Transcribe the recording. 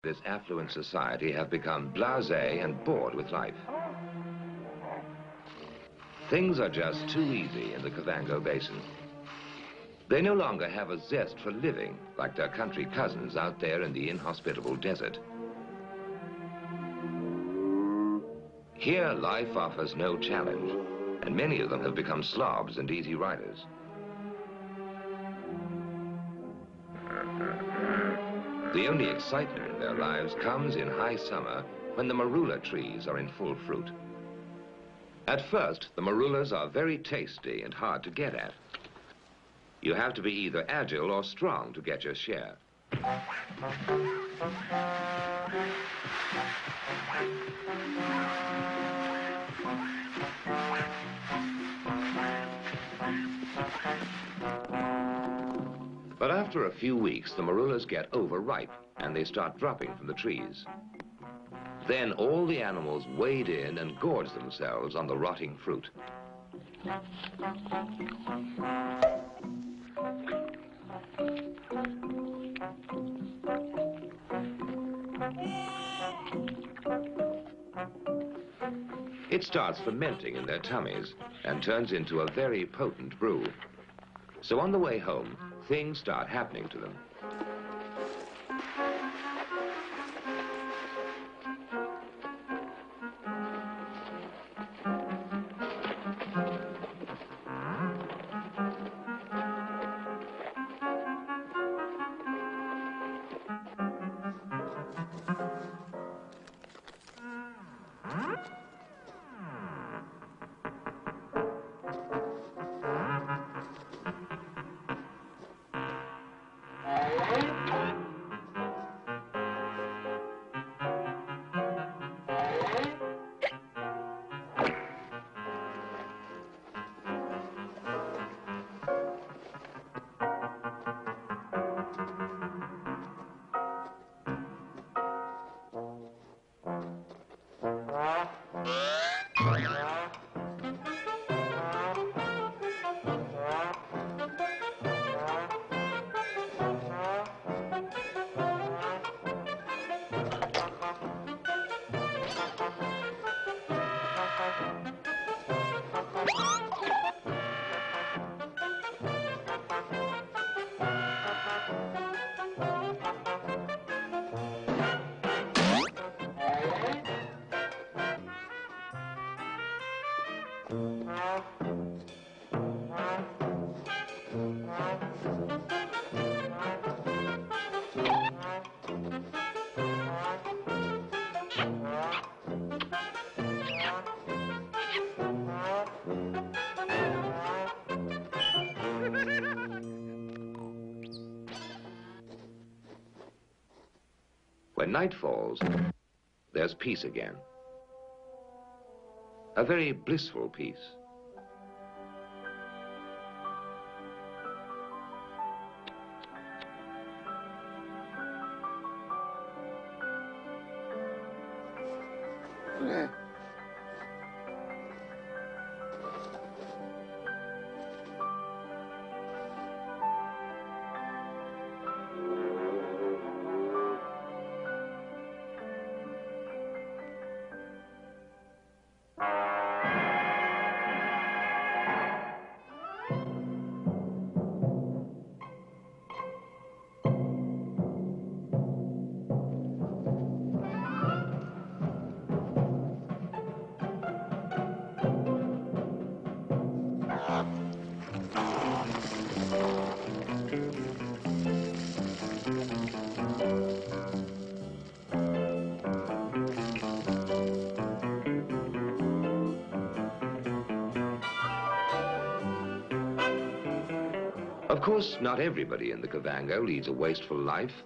this affluent society have become blasé and bored with life. Things are just too easy in the Kavango Basin. They no longer have a zest for living like their country cousins out there in the inhospitable desert. Here, life offers no challenge, and many of them have become slobs and easy riders. The only excitement in their lives comes in high summer when the marula trees are in full fruit. At first, the marulas are very tasty and hard to get at. You have to be either agile or strong to get your share. But after a few weeks, the marulas get overripe and they start dropping from the trees. Then all the animals wade in and gorge themselves on the rotting fruit. It starts fermenting in their tummies and turns into a very potent brew. So on the way home, things start happening to them. When night falls, there's peace again. A very blissful peace. Of course, not everybody in the Kavango leads a wasteful life.